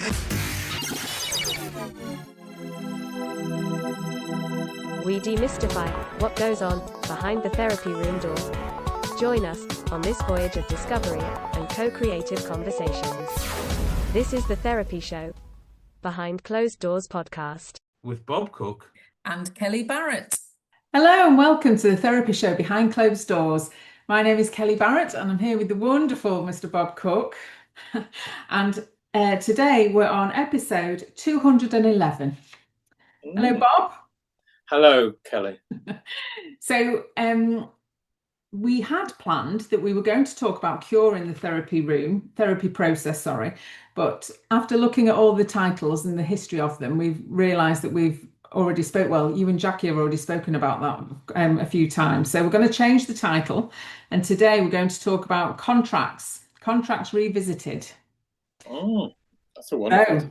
We demystify what goes on behind the therapy room door. Join us on this voyage of discovery and co-creative conversations. This is the Therapy Show, Behind Closed Doors podcast. With Bob Cooke and Kellie Barratt. Hello and welcome to the Therapy Show Behind Closed Doors. My name is Kellie Barratt and I'm here with the wonderful Mr. Bob Cooke. And today we're on episode 211. Hello, Bob. Hello, Kellie. So we had planned that we were going to talk about curing the therapy process, but after looking at all the titles and the history of them, we've realised that we've already you and Jackie have already spoken about that a few times. So we're going to change the title, and today we're going to talk about contracts revisited. Oh, that's a wonderful.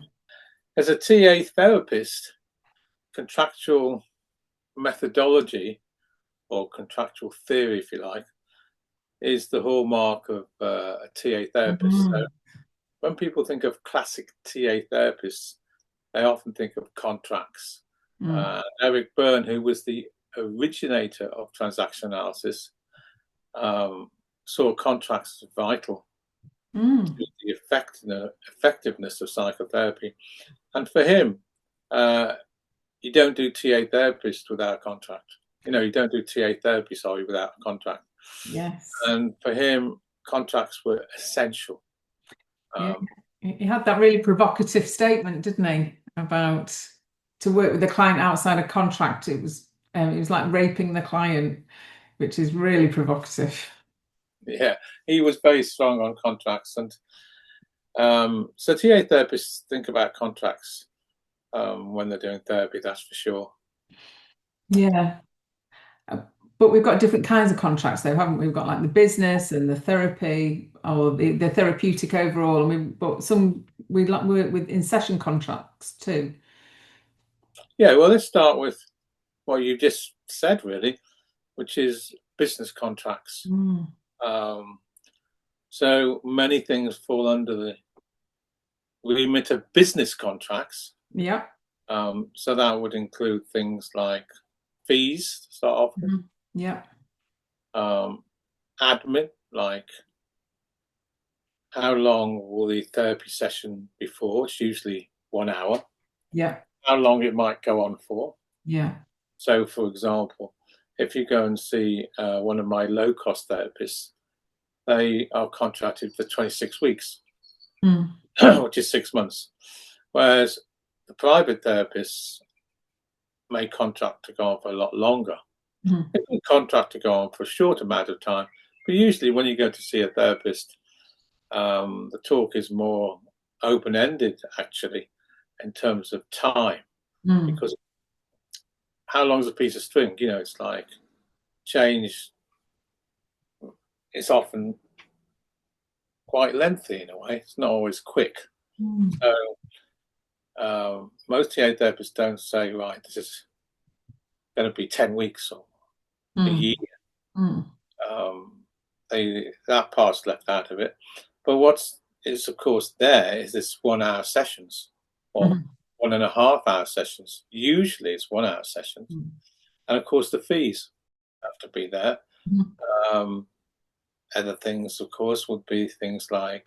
As a TA therapist, contractual methodology, or contractual theory, if you like, is the hallmark of a TA therapist. So when people think of classic TA therapists, they often think of contracts. Eric Byrne, who was the originator of transaction analysis, saw contracts as vital to the effectiveness of psychotherapy. And for him, you don't do TA therapist without a contract. You don't do TA therapy, without a contract. Yes. And for him, contracts were essential. He had that really provocative statement, didn't he, about to work with the client outside a contract. It was like raping the client, which is really provocative. Yeah, he was very strong on contracts. And so TA therapists think about contracts when they're doing therapy, that's for sure. Yeah. But we've got different kinds of contracts, though, haven't we? We've got like the business and the therapy, or the therapeutic overall. And we work with in-session contracts too. Yeah, well, let's start with what you just said, really, which is business contracts. So many things fall under the remit of business contracts. Yeah. So that would include things like fees to start off with. Yeah. Admin, like how long will the therapy session be for? It's usually 1 hour. Yeah. How long it might go on for. Yeah. So, for example, if you go and see one of my low-cost therapists, they are contracted for 26 weeks, which is 6 months. Whereas the private therapists may contract to go on for a lot longer. They can contract to go on for a short amount of time, but usually when you go to see a therapist, the talk is more open-ended, actually, in terms of time, because how long is a piece of string? It's like change. It's often quite lengthy in a way. It's not always quick. So most TA therapists don't say, right, this is going to be 10 weeks or a year. That part's left out of it. But what is, of course, there is this 1 hour sessions or 1.5 hour sessions. Usually it's 1 hour sessions. And of course, the fees have to be there. Other things, of course, would be things like,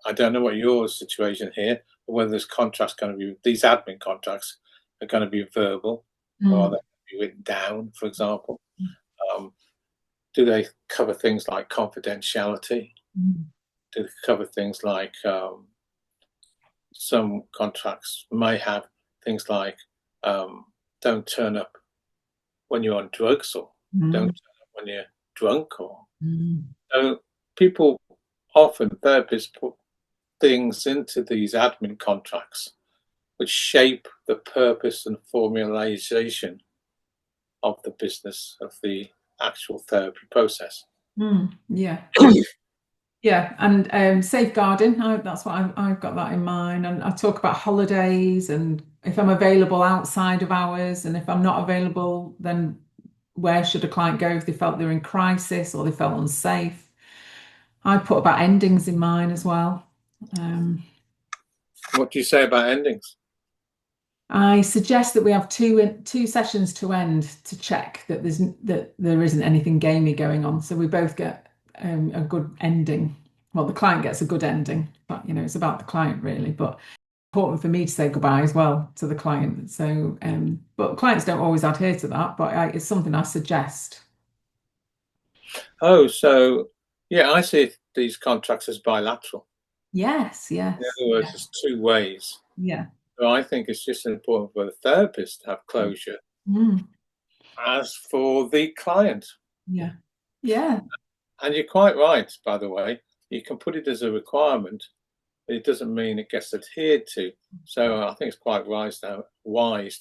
I don't know what your situation here, but whether this contract's going to be, these admin contracts are going to be verbal or they're going to be written down, for example. Do they cover things like confidentiality? Do they cover things like some contracts may have things like don't turn up when you're on drugs, or don't turn up when you're drunk, or so people, often therapists, put things into these admin contracts which shape the purpose and formalization of the business of the actual therapy process. Yeah. Yeah, and safeguarding, that's what I've got that in mind. And I talk about holidays, and if I'm available outside of hours, and if I'm not available, then where should a client go if they felt they're in crisis or they felt unsafe. I put about endings in mine as well. What do you say about endings? I suggest that we have two sessions to end to check that there isn't anything gamey going on, so we both get a good ending. Well, the client gets a good ending, but it's about the client really. But important for me to say goodbye as well to the client. So, but clients don't always adhere to that, but it's something I suggest. Oh, so yeah, I see these contracts as bilateral. Yes, yes. In other words, it's two ways. Yeah. So I think it's just important for the therapist to have closure. As for the client. Yeah. Yeah. And you're quite right, by the way. You can put it as a requirement, but it doesn't mean it gets adhered to. So I think it's quite wise to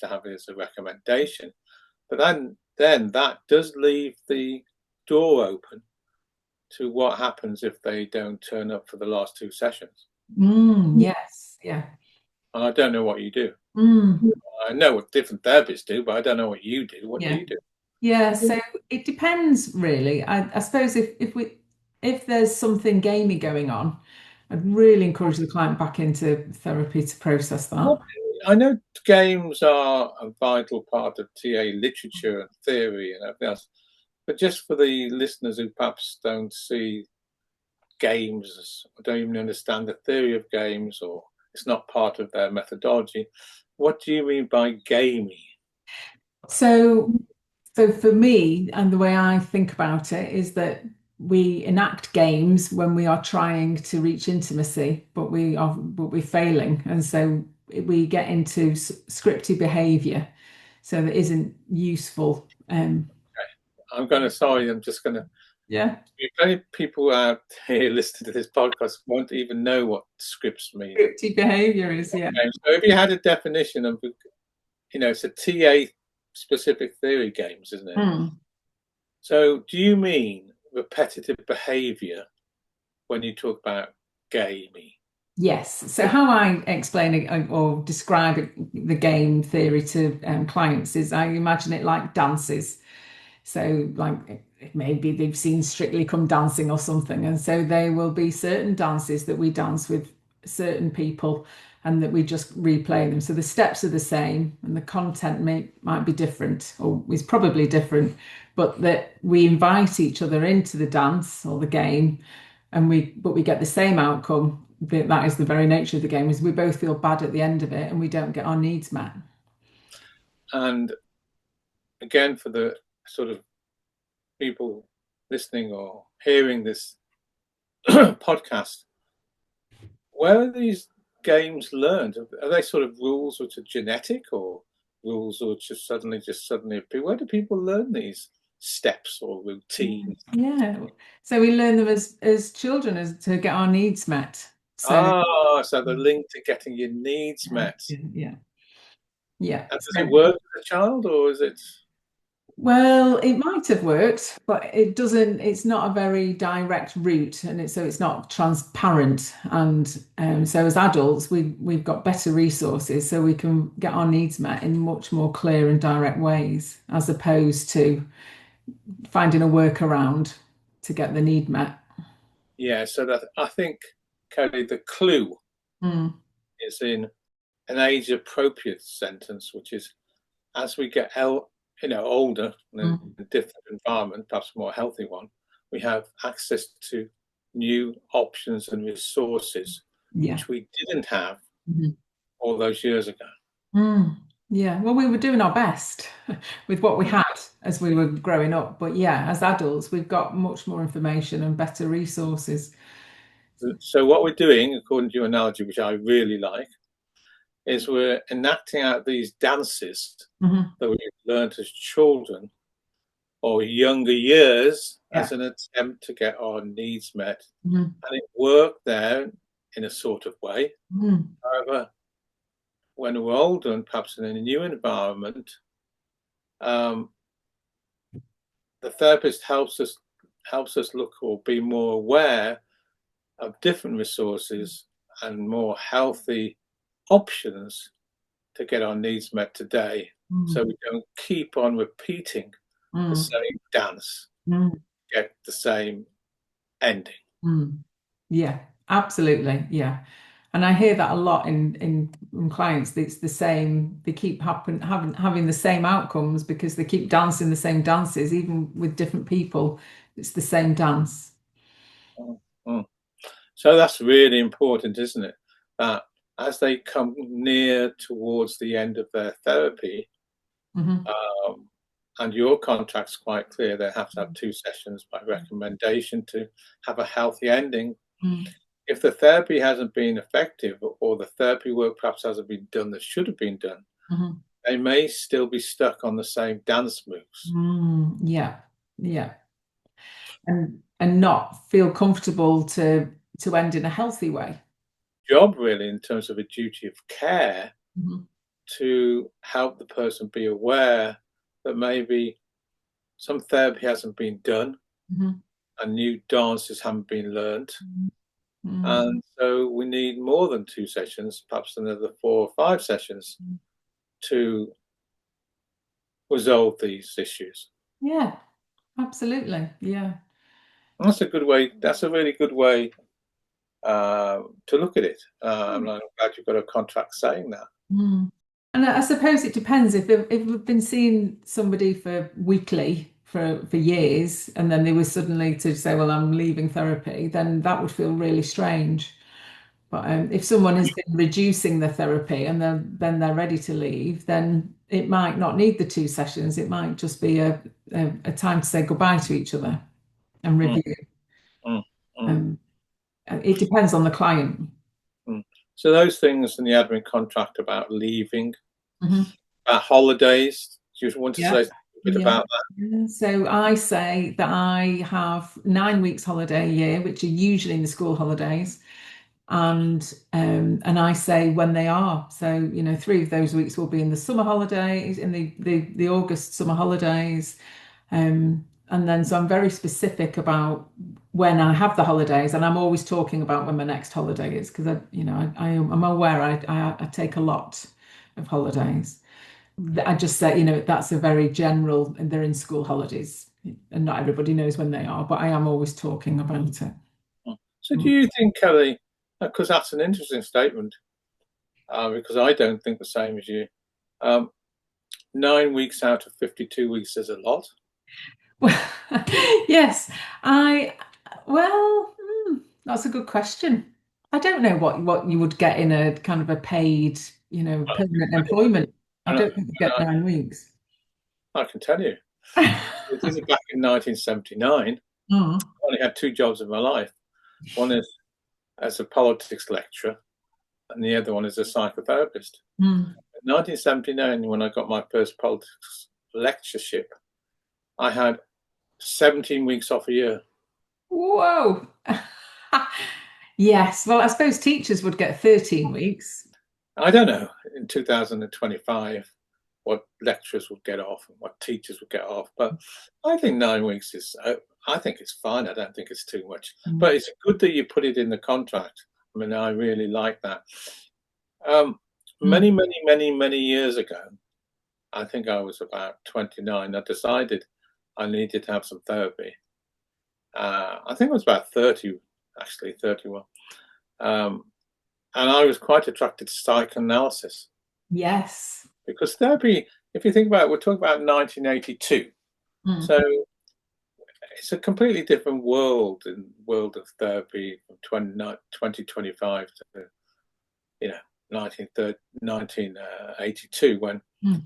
have it as a recommendation. But then that does leave the door open to what happens if they don't turn up for the last two sessions. Yes. Yeah. And I don't know what you do. I know what different therapists do, but I don't know what you do. What do you do? Yeah, so it depends really. I suppose if there's something gamey going on, I'd really encourage the client back into therapy to process that. I know games are a vital part of TA literature and theory and everything else, but just for the listeners who perhaps don't see games, or don't even understand the theory of games, or it's not part of their methodology, what do you mean by gamey? So for me, and the way I think about it is that we enact games when we are trying to reach intimacy, but we're failing, and so we get into scripty behaviour, so that isn't useful. I'm just going to. Yeah. Many people out here listening to this podcast won't even know what scripts mean. Scripty behaviour is, yeah. So if you had a definition of, it's a TA specific theory games, isn't it? So do you mean repetitive behaviour when you talk about gamey? Yes. So how I explain or describe the game theory to clients is I imagine it like dances. So like maybe they've seen Strictly Come Dancing or something, and so there will be certain dances that we dance with certain people and that we just replay them. So the steps are the same and the content might be different, or is probably different, but that we invite each other into the dance or the game, and we get the same outcome. That is the very nature of the game, is we both feel bad at the end of it and we don't get our needs met. And again, for the sort of people listening or hearing this podcast, where are these games learned? Are they sort of rules which are genetic, or rules which just suddenly appear? Where do people learn these steps or routines? Yeah, so we learn them as children to get our needs met. So the link to getting your needs met. Yeah. And does it work as a child, or is it? Well, it might have worked, but it doesn't. It's not a very direct route, and it's not transparent. And so as adults, we've got better resources, so we can get our needs met in much more clear and direct ways, as opposed to finding a workaround to get the need met. Yeah, so that I think, Kelly, the clue is in an age-appropriate sentence, which is as we get older in a different environment, perhaps a more healthy one, we have access to new options and resources which we didn't have all those years ago. Yeah, well, we were doing our best with what we had as we were growing up. But yeah, as adults, we've got much more information and better resources. So what we're doing, according to your analogy, which I really like, is we're enacting out these dances that we learned as children or younger years as an attempt to get our needs met. And it worked there in a sort of way. However, when we're older and perhaps in a new environment, the therapist helps us look or be more aware of different resources and more healthy options to get our needs met today, so we don't keep on repeating the same dance, get the same ending. Yeah, absolutely. Yeah. And I hear that a lot in clients. It's the same. They keep having the same outcomes because they keep dancing the same dances, even with different people. It's the same dance. Mm. So that's really important, isn't it? That as they come near towards the end of their therapy, and your contract's quite clear, they have to have 2 sessions by recommendation to have a healthy ending. If the therapy hasn't been effective, or the therapy work perhaps hasn't been done that should have been done, they may still be stuck on the same dance moves. Yeah, yeah, and not feel comfortable to end in a healthy way. Job really, in terms of a duty of care, to help the person be aware that maybe some therapy hasn't been done, and new dances haven't been learned. And so we need more than 2 sessions, perhaps another 4 or 5 sessions to resolve these issues. Yeah, absolutely. Yeah. That's a good way. That's a really good way to look at it. I'm glad you've got a contract saying that. And I suppose it depends if we've been seeing somebody for weekly for years, and then they were suddenly to say, well, I'm leaving therapy, then that would feel really strange. But if someone has been reducing the therapy and then they're ready to leave, then it might not need the 2 sessions. It might just be a time to say goodbye to each other and review. It depends on the client. So those things in the admin contract about leaving, about holidays, do you want to say a bit about that? So I say that I have 9 weeks holiday a year, which are usually in the school holidays. And I say when they are. So, 3 of those weeks will be in the summer holidays, in the August summer holidays. And then so I'm very specific about when I have the holidays, and I'm always talking about when my next holiday is, because I'm aware I take a lot of holidays. I just say, that's a very general, and they're in school holidays, and not everybody knows when they are, but I am always talking about it. So do you think, Kelly, because that's an interesting statement, because I don't think the same as you, 9 weeks out of 52 weeks is a lot? Well, yes, that's a good question. I don't know what you would get in a kind of a paid, permanent employment. I don't think you get 9 weeks. I can tell you. This is back in 1979. I only had 2 jobs in my life. One is as a politics lecturer, and the other one is a psychotherapist. In 1979, when I got my first politics lectureship, I had 17 weeks off a year. Whoa. Yes. Well, I suppose teachers would get 13 weeks. I don't know in 2025 what lecturers would get off and what teachers would get off, but I think 9 weeks is, I think it's fine. I don't think it's too much, but it's good that you put it in the contract. I mean, I really like that. Many years ago, I think I was about 29, I decided I needed to have some therapy. I think I was about 30, actually 31. And I was quite attracted to psychoanalysis. Yes. Because therapy, if you think about it, we're talking about 1982. So it's a completely different world of therapy from 2025 to 1982, when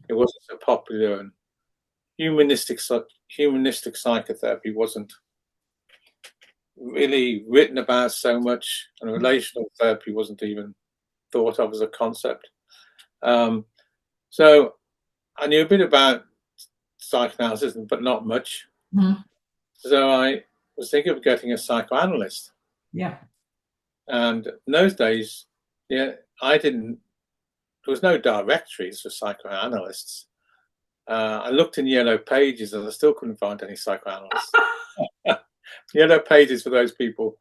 it wasn't so popular, and humanistic psychotherapy wasn't really written about so much, and relational therapy wasn't even thought of as a concept. So I knew a bit about psychoanalysis, but not much. So I was thinking of getting a psychoanalyst. Yeah. And in those days, there was no directories for psychoanalysts. I looked in Yellow Pages and I still couldn't find any psychoanalysts. Yellow Pages, for those people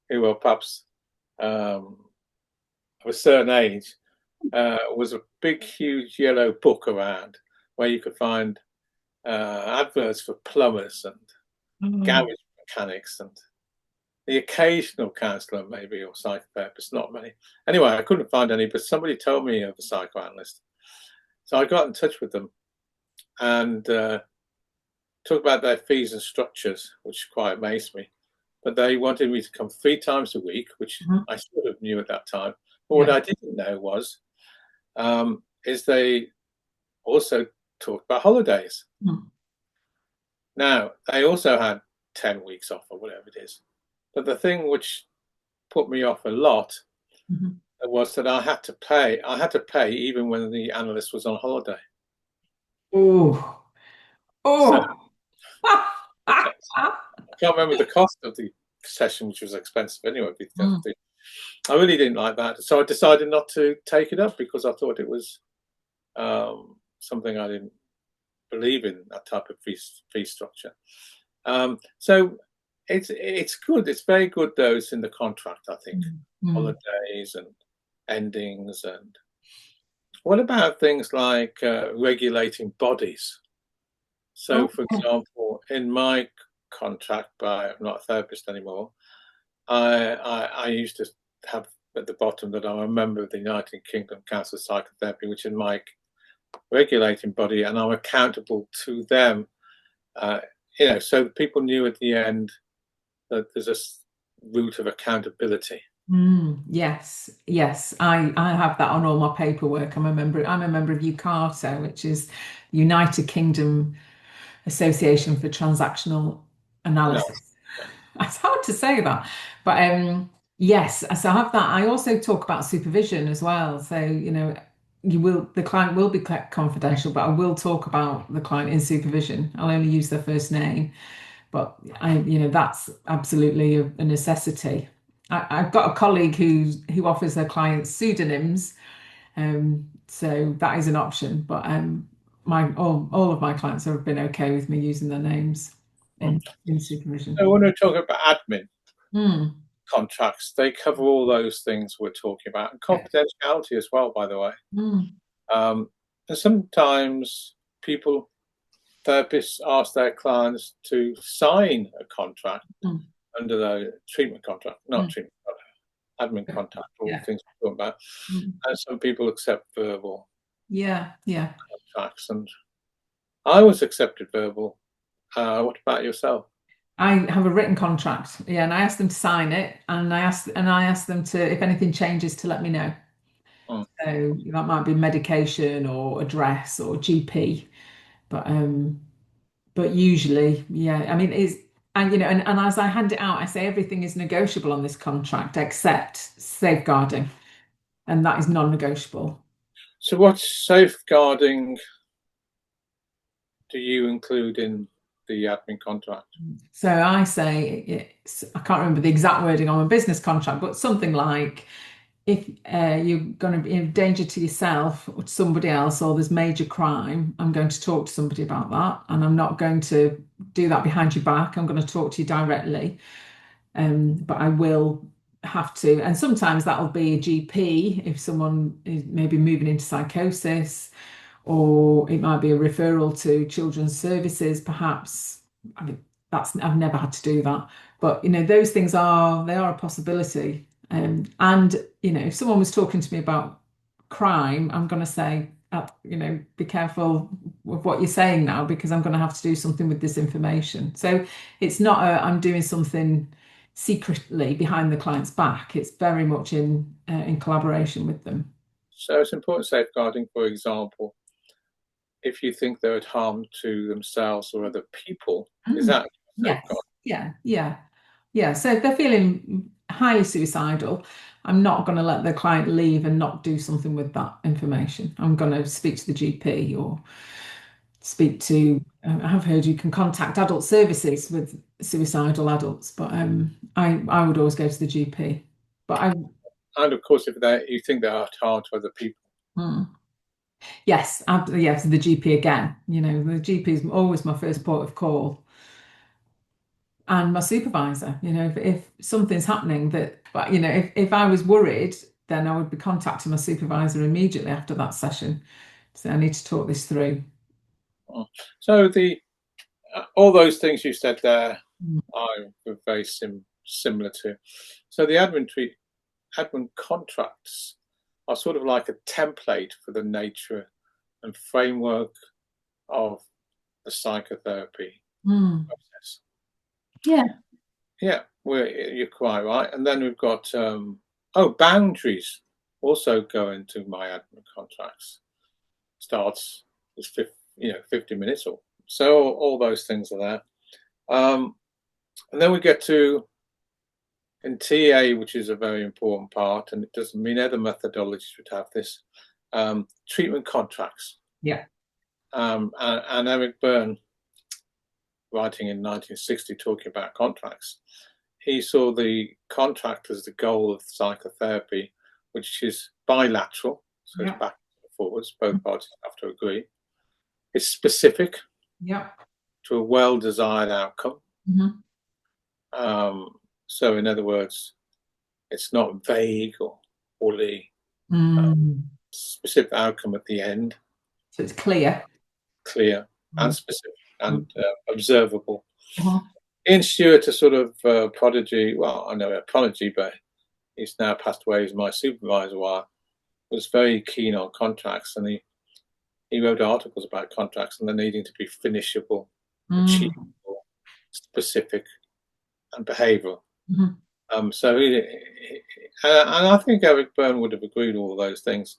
who are perhaps of a certain age, was a big, huge yellow book around where you could find adverts for plumbers and garage mechanics and the occasional counsellor, maybe, or psychotherapist, not many. Anyway, I couldn't find any, but somebody told me of a psychoanalyst. So I got in touch with them and talked about their fees and structures, which quite amazed me. But they wanted me to come 3 times a week, which I sort of knew at that time. But what I didn't know was, is they also talked about holidays. Now, they also had 10 weeks off or whatever it is. But the thing which put me off a lot was that I had to pay even when the analyst was on holiday. Oh. So, I can't remember the cost of the session, which was expensive anyway. I really didn't like that. So I decided not to take it up because I thought it was something I didn't believe in, that type of fee structure. So it's good. It's very good, those in the contract, I think. Holidays and endings. And what about things like regulating bodies? So, for example, in my contract, I'm not a therapist anymore, I used to have at the bottom that I'm a member of the United Kingdom Council of Psychotherapy, which is my regulating body, and I'm accountable to them. So people knew at the end that there's a route of accountability. Yes, I have that on all my paperwork. I'm a member of UKATA, which is United Kingdom Association for Transactional Analysis. It's hard to say that, but yes, so I have that. I also talk about supervision as well. So, the client will be kept confidential, but I will talk about the client in supervision. I'll only use their first name, but that's absolutely a necessity. I've got a colleague who offers their clients pseudonyms, so that is an option. But all of my clients have been okay with me using their names in supervision. So when we're talking about admin contracts, they cover all those things we're talking about, and confidentiality as well, by the way. And sometimes therapists ask their clients to sign a contract under the treatment contract, not treatment contract, admin contract, all the things we're talking about. And some people accept verbal contracts, and I always accepted verbal. What about yourself? I have a written contract, and I ask them to sign it, and I ask them to, if anything changes, to let me know. So that might be medication or address or GP, but usually, I mean, and as I hand it out, I say everything is negotiable on this contract except safeguarding, and that is non-negotiable. So what safeguarding do you include in the admin contract? So I say, I can't remember the exact wording on a business contract, but something like, if you're going to be in danger to yourself or to somebody else, or there's major crime, I'm going to talk to somebody about that, and I'm not going to do that behind your back. I'm going to talk to you directly, but I will have to, and sometimes that'll be a GP if someone is maybe moving into psychosis, or it might be a referral to children's services, perhaps. I mean, I've never had to do that, but those things are a possibility. And if someone was talking to me about crime, I'm going to say, be careful with what you're saying now, because I'm going to have to do something with this information. So it's not I'm doing something secretly behind the client's back. It's very much in collaboration with them. So it's important safeguarding, for example, if you think they're at harm to themselves or other people. Is that Yeah. So if they're feeling highly suicidal, I'm not going to let the client leave and not do something with that information. I'm going to speak to the GP or speak to, I have heard you can contact adult services with suicidal adults, but I would always go to the GP. And of course, if you think they're at harm to other people. Yes, the GP again. The GP is always my first port of call. And my supervisor, if something's happening if I was worried, then I would be contacting my supervisor immediately after that session. So I need to talk this through. So all those things you said there are very similar to. So the admin contracts are sort of like a template for the nature and framework of the psychotherapy process. Yeah, you're quite right. And then we've got boundaries also go into my admin contracts. Starts as 50 minutes or so. All those things are there. And then we get to in TA, which is a very important part, and it doesn't mean other methodologies would have this, treatment contracts. Yeah. And Eric Byrne, writing in 1960, talking about contracts, he saw the contract as the goal of psychotherapy, which is bilateral, so it's back and forwards, both parties have to agree. It's specific to a well-desired outcome. So in other words, it's not vague or woolly, specific outcome at the end. So it's clear and specific and observable. Ian Stewart, a sort of prodigy, well, I know a prodigy, but he's now passed away as my supervisor, was very keen on contracts, and he wrote articles about contracts and the needing to be finishable, achievable, specific, and behavioural. And I think Eric Byrne would have agreed with all those things.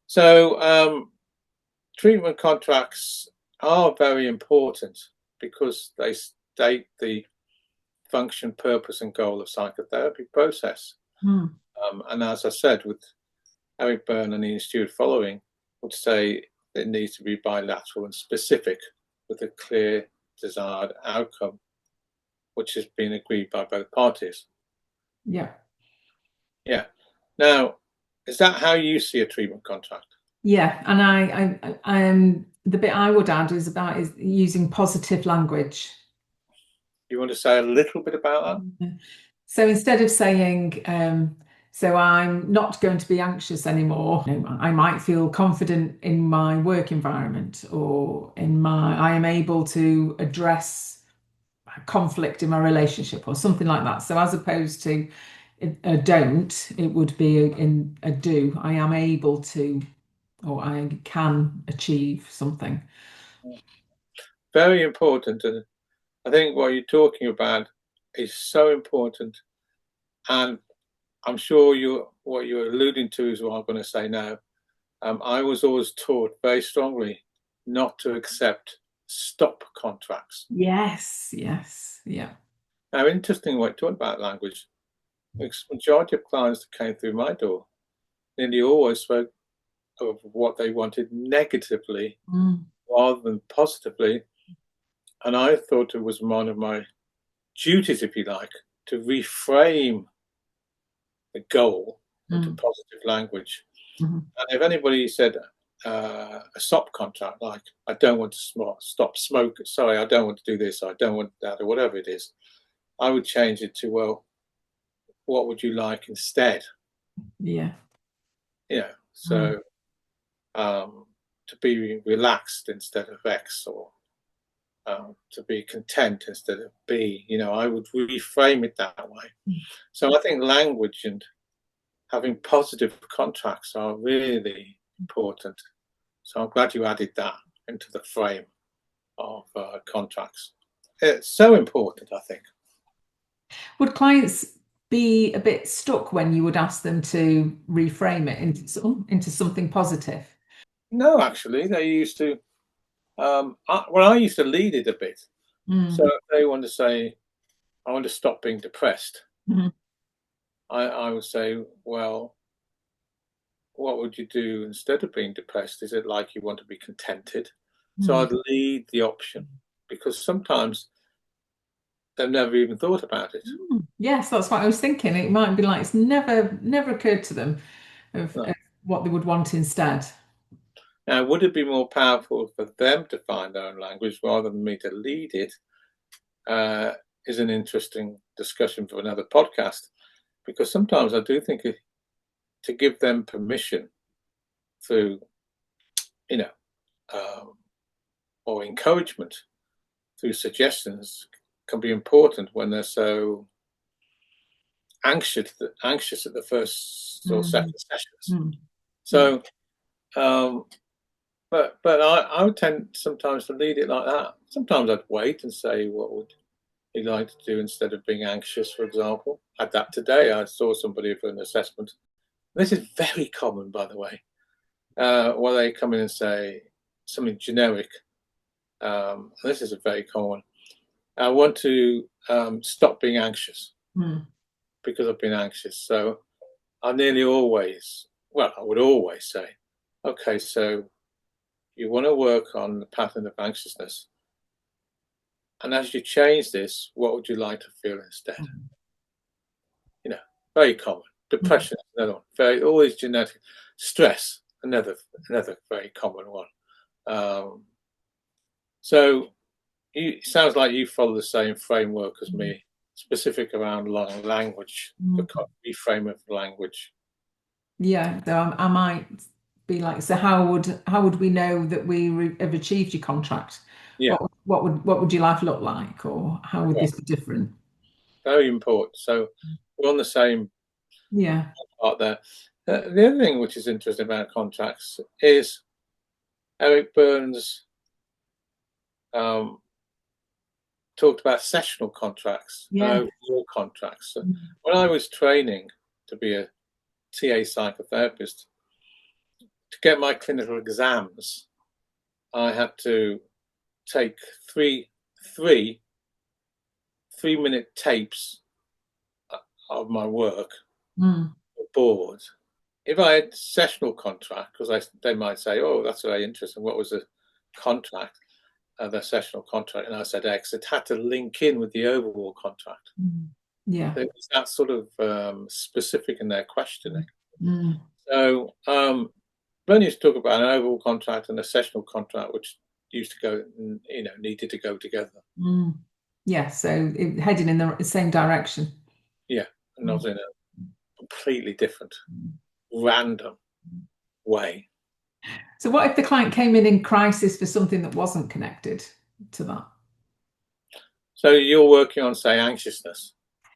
So treatment contracts are very important because they state the function, purpose, and goal of psychotherapy process. And as I said, with Eric Byrne and Ian Stewart following, would say it needs to be bilateral and specific with a clear desired outcome, which has been agreed by both parties. Yeah. Now, is that how you see a treatment contract? Yeah, and I the bit I would add is using positive language. You want to say a little bit about that? So instead of saying, so I'm not going to be anxious anymore, I might feel confident in my work environment, or I am able to address conflict in my relationship, or something like that. So as opposed to a don't, it would be in a do. I am able to, or I can achieve something. Very important. And I think what you're talking about is so important. And I'm sure what you're alluding to is what I'm going to say now. I was always taught very strongly not to accept stop contracts. Yes. Yeah. Now, interesting what you talk about language. The majority of clients that came through my door nearly always spoke of what they wanted negatively rather than positively. And I thought it was one of my duties, if you like, to reframe the goal into positive language. And if anybody said a stop contract, like, I don't want to stop smoking, sorry, I don't want to do this, I don't want that, or whatever it is, I would change it to, well, what would you like instead? So to be relaxed instead of X, or to be content instead of B, I would reframe it that way. So I think language and having positive contracts are really important. So I'm glad you added that into the frame of contracts. It's so important, I think. Would clients be a bit stuck when you would ask them to reframe it into something positive? No, actually, they used to. I used to lead it a bit. So if they want to say, I want to stop being depressed, I would say, well, what would you do instead of being depressed? Is it like you want to be contented? So I'd lead the option, because sometimes they've never even thought about it. Yes, that's what I was thinking. It might be like it's never occurred to them of what they would want instead. Now, would it be more powerful for them to find their own language rather than me to lead it? Is an interesting discussion for another podcast, because sometimes I do think to give them permission through, or encouragement through suggestions can be important when they're so anxious at the first or second sessions. Mm. So, but I would tend sometimes to lead it like that. Sometimes I'd wait and say, what would you like to do instead of being anxious, for example? I had that today. I saw somebody for an assessment. This is very common, by the way, where they come in and say something generic. This is a very common one. I want to stop being anxious because I've been anxious. So I nearly always, I would always say, okay, so you want to work on the pattern of anxiousness. And as you change this, what would you like to feel instead? You know, very common. Depression, another one. Always genetic. Stress, another very common one. So it sounds like you follow the same framework as me, specific around language, the reframe of language. Yeah, so I might be like, so how would we know that we have achieved your contract? Yeah. What would your life look like, or how would this be different? Very important. So we're on the same part there. The other thing which is interesting about contracts is Eric Burns talked about sessional contracts, overall contracts. So when I was training to be a TA psychotherapist, to get my clinical exams, I had to take three 3-minute tapes of my work board. If I had sessional contract, because they might say, "Oh, that's very interesting. What was the contract, the sessional contract?" And I said X. It had to link in with the overall contract. Yeah, it was that sort of specific in their questioning. So when you talk about an overall contract and a sessional contract, which used to go, needed to go together. Yeah, so heading in the same direction. Yeah, not in a completely different, random way. So what if the client came in crisis for something that wasn't connected to that? So you're working on, say, anxiousness.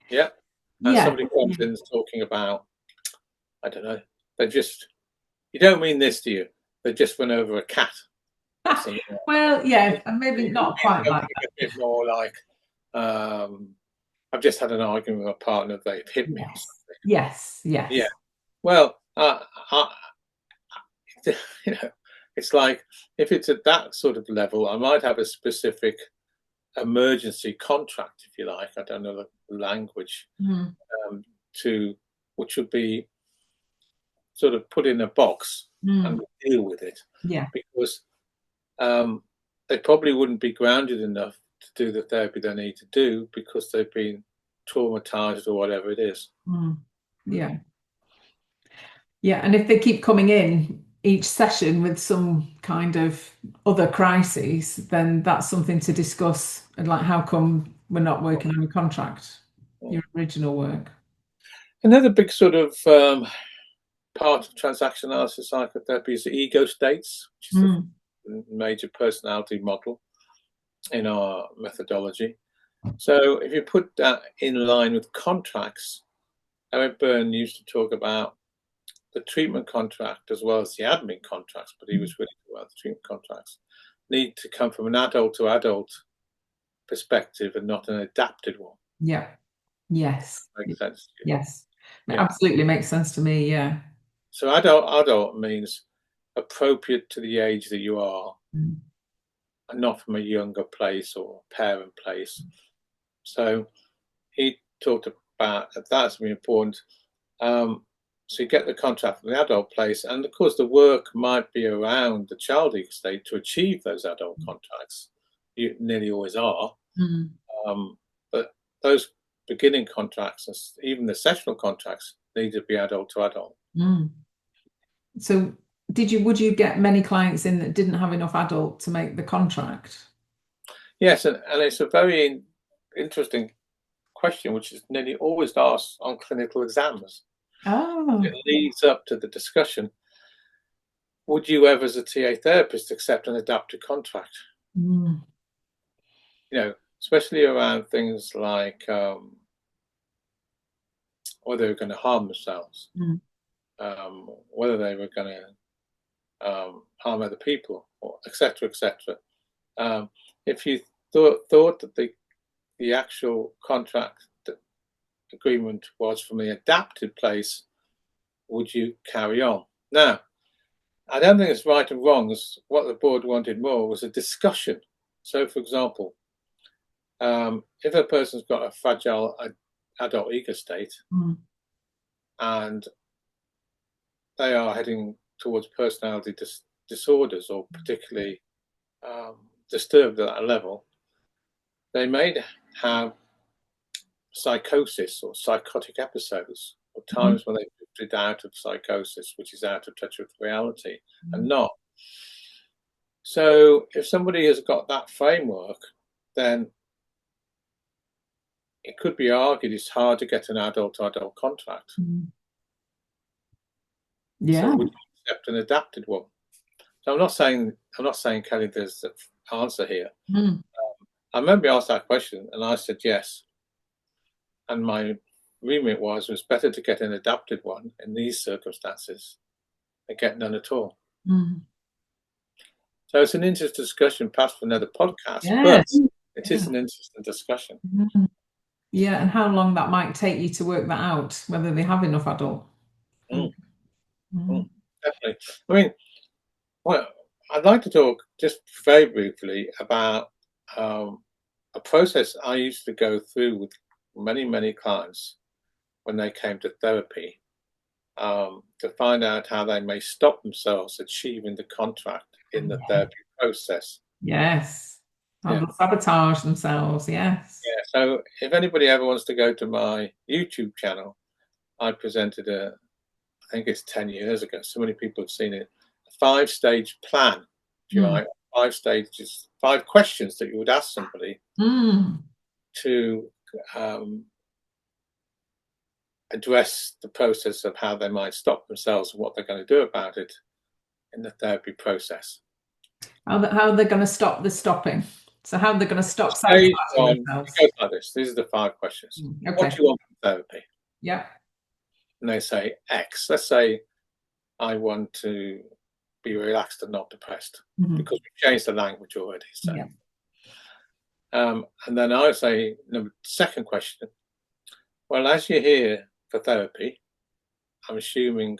Yeah. And Yeah. somebody comes in and is talking about, I don't know, you don't mean this, do you? They just went over a cat. Well, yeah, maybe not quite like that. A bit more like, I've just had an argument with my partner, they've hit me or something. Yes. Yeah. Well, it's like, if it's at that sort of level, I might have a specific emergency contract, if you like. I don't know the language, which would be sort of put in a box and deal with it. Yeah. Because they probably wouldn't be grounded enough to do the therapy they need to do because they've been traumatized or whatever it is. Yeah. Yeah. And if they keep coming in each session with some kind of other crises, then that's something to discuss. And like, how come we're not working on your contract, your original work? Another big sort of part of transaction analysis psychotherapy is the ego states, which is a major personality model in our methodology. So if you put that in line with contracts, Eric Byrne used to talk about the treatment contract as well as the admin contracts, but he was really talking about the treatment contracts need to come from an adult to adult perspective and not an adapted one. Yeah. Yes. Makes sense. Yes. It absolutely makes sense to me. Yeah. So adult means appropriate to the age that you are, and not from a younger place or parent place. So he talked about that's really important. So you get the contract from the adult place, and of course the work might be around the child ego state to achieve those adult contracts. You nearly always are. But those beginning contracts, and even the sessional contracts, need to be adult to adult. So would you get many clients in that didn't have enough adult to make the contract? Yes, and it's a very interesting question, which is nearly always asked on clinical exams. It leads up to the discussion. Would you ever, as a TA therapist, accept an adapted contract? Especially around things like whether they were going to harm themselves, whether they were going to harm other people, or etc., etc. If you thought that the actual contract agreement was from the adapted place, would you carry on? Now, I don't think it's right and wrong. What the board wanted more was a discussion. So, for example, if a person's got a fragile adult ego state and they are heading towards personality disorders, or particularly disturbed at that level, they may have psychosis or psychotic episodes, or times when they drifted out of psychosis, which is out of touch with reality, and not. So if somebody has got that framework, then it could be argued it's hard to get an adult-to-adult contract. Yeah. So would you accept an adapted one? So I'm not saying, Kelly, there's the answer here. I remember you asked that question, and I said yes. And my remit was better to get an adapted one in these circumstances than get none at all. So it's an interesting discussion, perhaps for another podcast, but it is an interesting discussion. Yeah, and how long that might take you to work that out, whether they have enough adult. Definitely. I mean, well, I'd like to talk just very briefly about a process I used to go through with many clients when they came to therapy, to find out how they may stop themselves achieving the contract in the therapy process. Yes. How they'll sabotage themselves. Yes. Yeah. So if anybody ever wants to go to my YouTube channel, I presented I think it's 10 years ago. So many people have seen it. A 5-stage plan, if you like. 5 stages, 5 questions that you would ask somebody to address the process of how they might stop themselves and what they're going to do about it in the therapy process. How are they going to stop the stopping? So how are they going to stop sabotaging themselves? It goes like this. These are the 5 questions. Okay. What do you want from therapy? Yeah. And they say X. Let's say I want to be relaxed and not depressed, because we've changed the language already. So, and then I say, second question. Well, as you're here for therapy, I'm assuming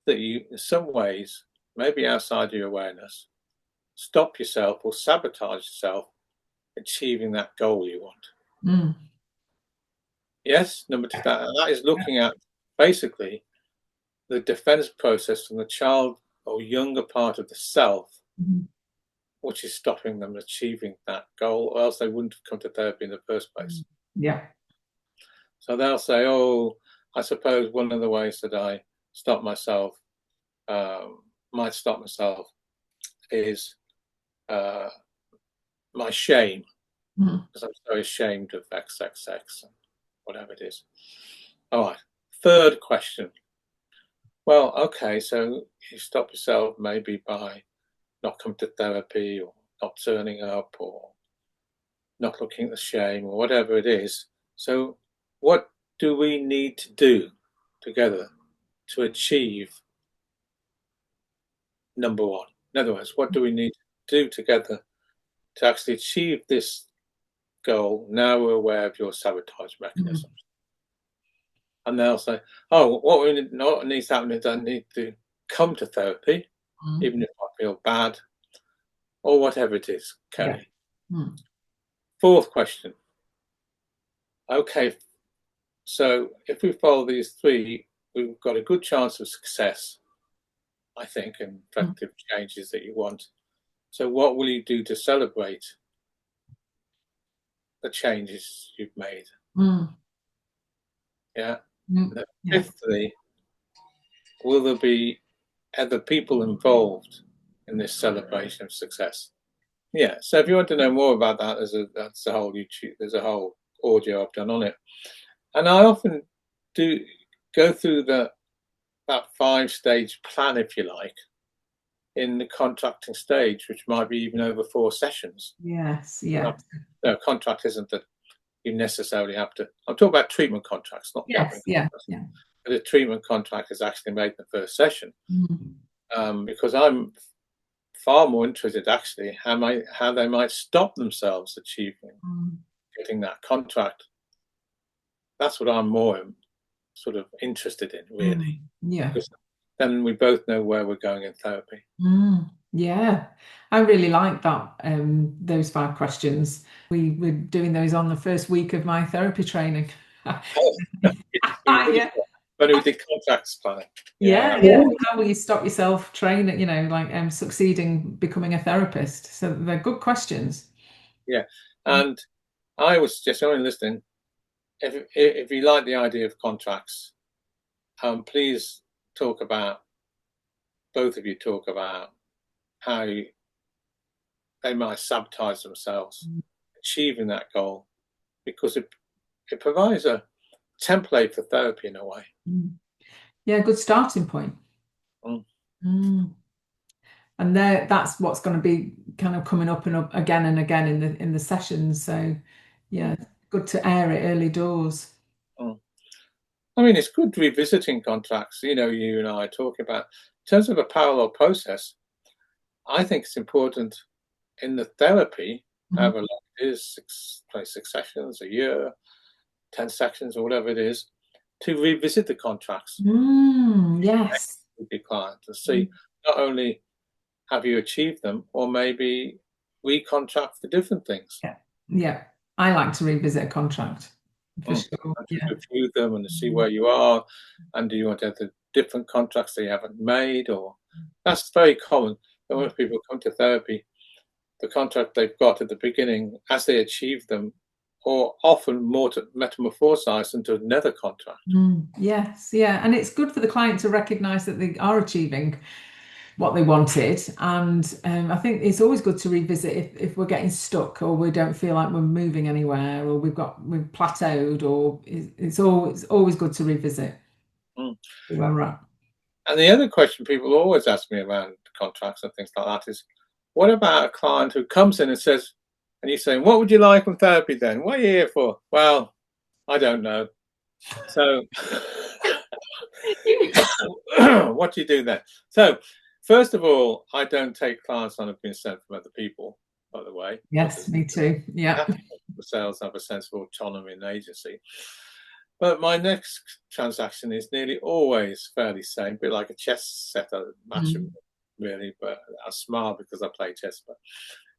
that you, in some ways, maybe outside your awareness, stop yourself or sabotage yourself achieving that goal you want. Yes, number 2, that is looking at basically the defense process from the child or younger part of the self, which is stopping them achieving that goal, or else they wouldn't have come to therapy in the first place. Yeah. So they'll say, oh, I suppose one of the ways that I stop myself, might stop myself, is my shame, because I'm so ashamed of XXX and whatever it is. All right. Third question. Well, okay, so you stop yourself maybe by not coming to therapy, or not turning up, or not looking at the shame, or whatever it is. So what do we need to do together to achieve number 1? In other words, what do we need to do together to actually achieve this goal? Now we're aware of your sabotage mechanisms. And they'll say, oh, what needs to happen is I need to come to therapy, even if I feel bad, or whatever it is, Kelly. Fourth question. Okay, so if we follow these 3, we've got a good chance of success, I think, and effective changes that you want. So what will you do to celebrate the changes you've made? Yeah. Fifthly, will there be other people involved in this celebration of success? Yeah. So if you want to know more about that, that's the whole YouTube. There's a whole audio I've done on it, and I often do go through that 5-stage plan, if you like, in the contracting stage, which might be even over 4 sessions. Yes. Yeah. No, contract isn't the you necessarily have to. I'm talking about treatment contracts, not yes, yeah, contracts. yeah. But a treatment contract is actually made in the first session, because I'm far more interested actually how they might stop themselves achieving getting that contract. That's what I'm more sort of interested in, really. Yeah. Because then we both know where we're going in therapy. Yeah, I really like that. Those 5 questions. We were doing those on the first week of my therapy training. Yeah. When we did contracts planning. Yeah. How will you stop yourself training, like succeeding, becoming a therapist? So they're good questions. Yeah. And I would suggest anyone listening, if you like the idea of contracts, please both of you talk about how they might sabotage themselves achieving that goal, because it provides a template for therapy in a way. Yeah, good starting point. And that's what's going to be kind of coming up and up again and again in the sessions. So yeah, good to air it early doors. I mean, it's good revisiting contracts. You and I are talking about in terms of a parallel process. I think it's important in the therapy, however long it is, 6 sessions a year, 10 sections or whatever it is, to revisit the contracts. Yes. With your client to see not only have you achieved them, or maybe recontract for different things. Yeah. I like to revisit a contract for sure. To review them and to see where you are, and do you want to have the different contracts that you haven't made, or that's very common. That when people come to therapy, the contract they've got at the beginning, as they achieve them, or often more to metamorphosize into another contract. Yes, yeah, and it's good for the client to recognise that they are achieving what they wanted, and I think it's always good to revisit if we're getting stuck, or we don't feel like we're moving anywhere, or we've plateaued, or it's always good to revisit where we're at. And the other question people always ask me around contracts and things like that is, what about a client who comes in and says, and you say, what would you like from therapy then? What are you here for? Well, I don't know. So what do you do then? So first of all, I don't take clients on who've been sent from other people, by the way. Yes, me too. Yeah. The sales have a sense of autonomy and agency. But my next transaction is nearly always fairly same, a bit like a chess set, really, but I smile because I play chess. But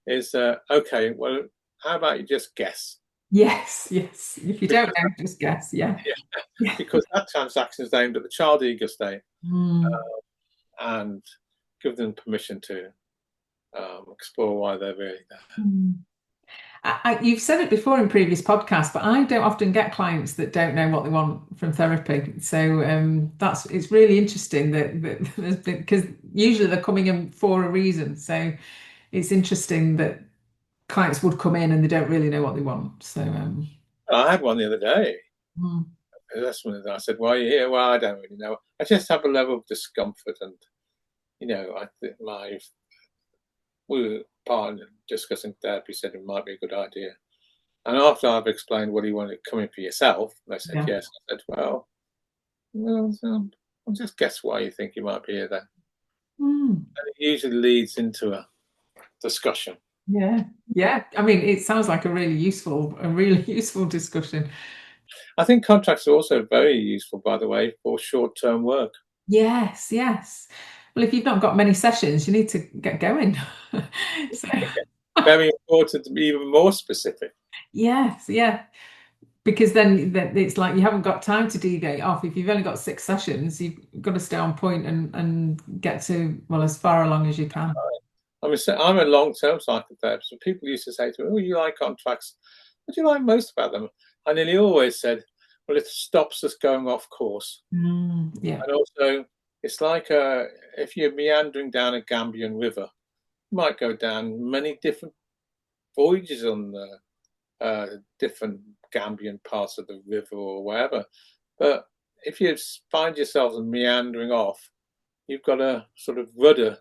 is okay, well, how about you just guess? Yes. If you don't know, just guess. Yeah. Because that transaction is aimed at the child ego state, and give them permission to explore why they're really there. You've said it before in previous podcasts, but I don't often get clients that don't know what they want from therapy. So it's really interesting that because usually they're coming in for a reason. So it's interesting that clients would come in and they don't really know what they want. So I had one the other day. That's when I said, "Why are you here?" Well, I don't really know. I just have a level of discomfort, and I think we were partner discussing therapy, said it might be a good idea. And after I've explained what you wanted to come in for yourself, they said yes. I said, well, I'll just guess why you think you might be here then. And it usually leads into a discussion. Yeah. I mean, it sounds like a really useful discussion. I think contracts are also very useful, by the way, for short-term work. Yes. Well, if you've not got many sessions, you need to get going. Very important to be even more specific. Yes, yeah. Because then it's like you haven't got time to deviate off. If you've only got 6 sessions, you've got to stay on point and get to, as far along as you can. I mean, I'm a long-term psychotherapist, and people used to say to me, "Oh, you like contracts? What do you like most about them?" I nearly always said, well, it stops us going off course. Yeah. And also, it's like if you're meandering down a Gambian river, you might go down many different voyages on the different Gambian parts of the river or wherever. But if you find yourself meandering off, you've got a sort of rudder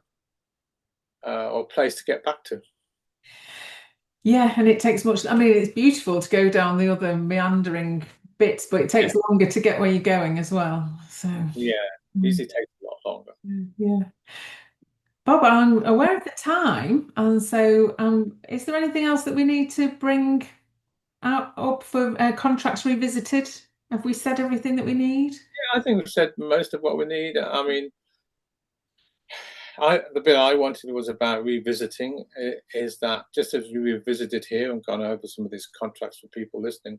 or place to get back to. Yeah, and it takes much. I mean, it's beautiful to go down the other meandering bits, but it takes longer to get where you're going as well. So Yeah, usually takes a lot longer. yeah. Bob, I'm aware of the time, and so is there anything else that we need to bring up for contracts revisited? Have we said everything that we need? Yeah, I think we've said most of what we need. I mean, the bit I wanted was about revisiting, is that just as we revisited here and gone over some of these contracts for people listening,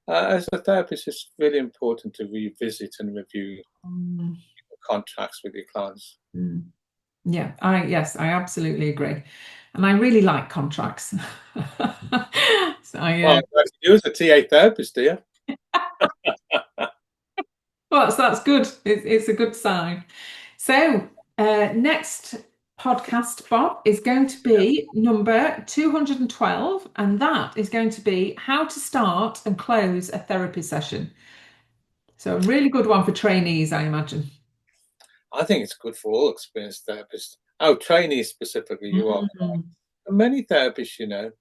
as a therapist, it's really important to revisit and review contracts with your clients. Yeah, I absolutely agree. And I really like contracts. So Well, you as a TA therapist, do you? Well, that's good. It's a good sign. So next podcast, Bob, is going to be number 212, and that is going to be how to start and close a therapy session. So a really good one for trainees, I imagine. I think it's good for all experienced therapists. Oh, trainees specifically, you are. Many therapists,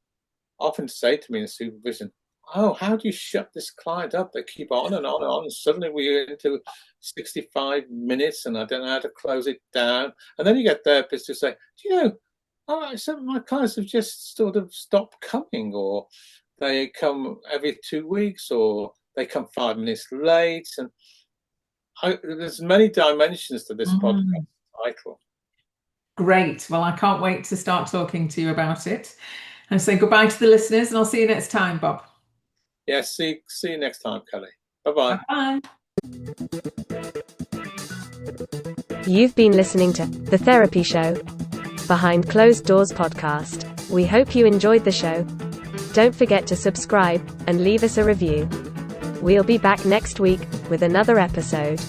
often say to me in supervision, "Oh, how do you shut this client up? They keep on and on and on. And suddenly we're into 65 minutes and I don't know how to close it down." And then you get therapists who say, some of my clients have just sort of stopped coming, or they come every 2 weeks, or they come 5 minutes late. And there's many dimensions to this podcast title. Great. Well, I can't wait to start talking to you about it. And say goodbye to the listeners, and I'll see you next time, Bob. Yeah, see you next time, Kelly. Bye-bye. Bye. You've been listening to The Therapy Show, Behind Closed Doors podcast. We hope you enjoyed the show. Don't forget to subscribe and leave us a review. We'll be back next week with another episode.